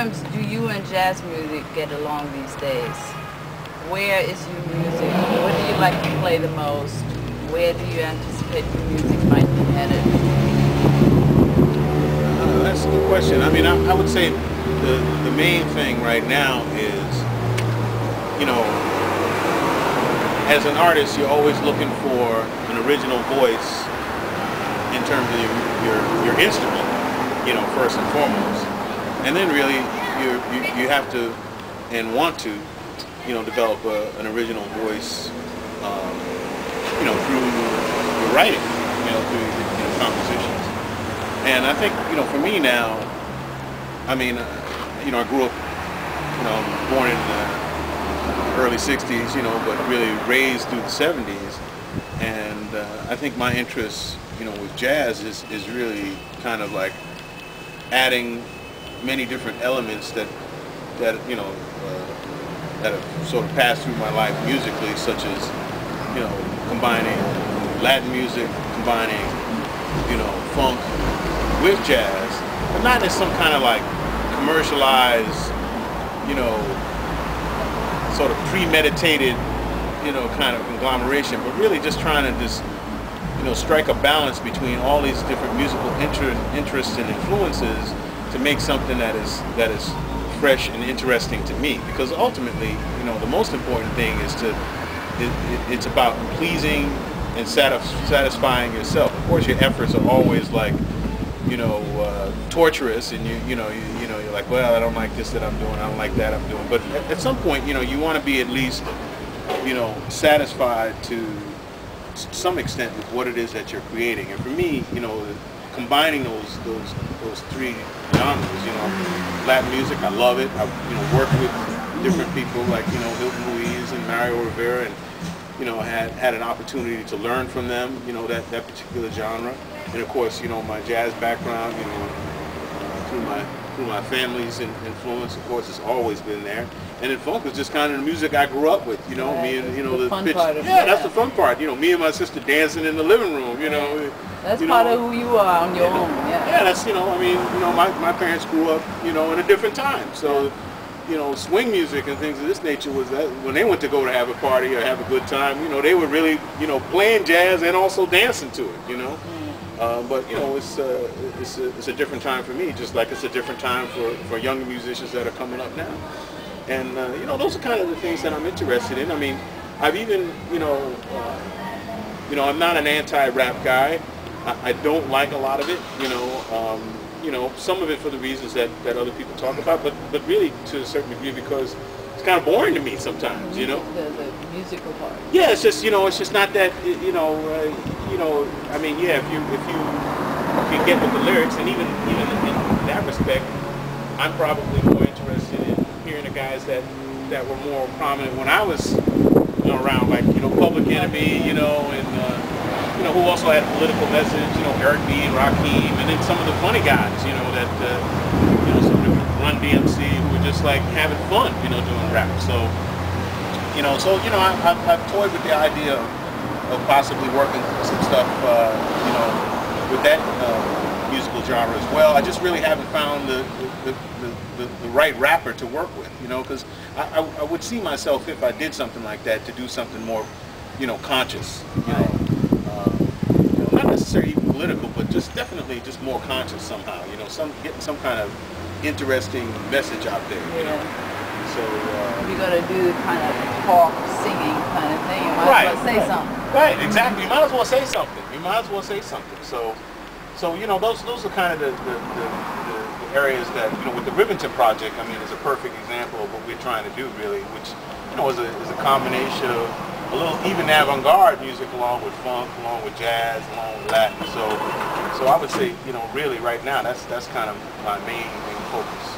terms, do you and jazz music get along these days? Where is your music? What do you like to play the most? Where do you anticipate your music might be headed? That's a good question. I mean, I would say the main thing right now is, you know, as an artist, you're always looking for an original voice in terms of your instrument, you know, first and foremost. And then really you have to and want to, you know, develop an original voice, you know, through your writing, you know, through your compositions. And I think, you know, for me now, I mean, you know, I grew up, you know, born in the early 60s, you know, but really raised through the 70s. And I think my interest, you know, with jazz is really kind of like adding many different elements that you know, that have sort of passed through my life musically, such as, you know, combining Latin music, combining, you know, funk with jazz, but not as some kind of like commercialized, you know, sort of premeditated, you know, kind of conglomeration, but really just trying to just, you know, strike a balance between all these different musical interests and influences to make something that is fresh and interesting to me. Because ultimately, you know, the most important thing is it's about pleasing and satisfying yourself. Of course, your efforts are always like, you know, torturous, and you know you're like, well, I don't like this that I'm doing, I don't like that I'm doing. But at some point, you know, you want to be at least, you know, satisfied to some extent with what it is that you're creating. And for me, you know, combining those three genres, you know, Latin music, I love it. I, you know, worked with different people like, you know, Hilton Ruiz and Mario Rivera, and, you know, had an opportunity to learn from them, you know, that particular genre. And of course, you know, my jazz background, you know, through my family's influence, of course, has always been there. And then funk was just kind of the music I grew up with, you know. Right. Me and, you know, the fun part of yeah, that's the fun part. You know, me and my sister dancing in the living room, you know. That's part of who you are on your own. Yeah. Yeah, that's, you know, I mean, you know, my parents grew up, you know, in a different time. So, you know, swing music and things of this nature was that when they went to go to have a party or have a good time, you know, they were really, you know, playing jazz and also dancing to it, you know. But you know, it's a different time for me, just like it's a different time for younger musicians that are coming up now. And you know, those are kind of the things that I'm interested in. I mean, I've even, you know, I'm not an anti-rap guy. I don't like a lot of it, you know, some of it for the reasons that other people talk about, but really to a certain degree because it's kind of boring to me sometimes, you know. The musical part. Yeah, it's just, you know, it's just not that, you know, I mean, yeah, if you can get with the lyrics, and even in that respect, I'm probably more interested in hearing the guys that were more prominent when I was, you know, around, like, you know, Public Enemy, you know, and you know, who also had a political message, you know, Eric B. and Rakim, and then some of the funny guys, you know, that you know, some of the Run DMC who were just like having fun, you know, doing rap. So, you know, I've toyed with the idea of possibly working some stuff, you know, with that musical genre as well. I just really haven't found the right rapper to work with, you know, because I would see myself, if I did something like that, to do something more, you know, conscious, you know, not necessarily even political, but just definitely just more conscious somehow, you know, getting some kind of interesting message out there, you know. So you're gonna do kind of talk, singing kind of thing. You might as well say something. Right, exactly. You might as well say something. You might as well say something. So you know, those are kind of the areas that, you know, with the Rivington project, I mean, is a perfect example of what we're trying to do, really, which, you know, is a combination of a little even avant-garde music along with funk, along with jazz, along with Latin. So I would say, you know, really right now, that's kind of my main focus.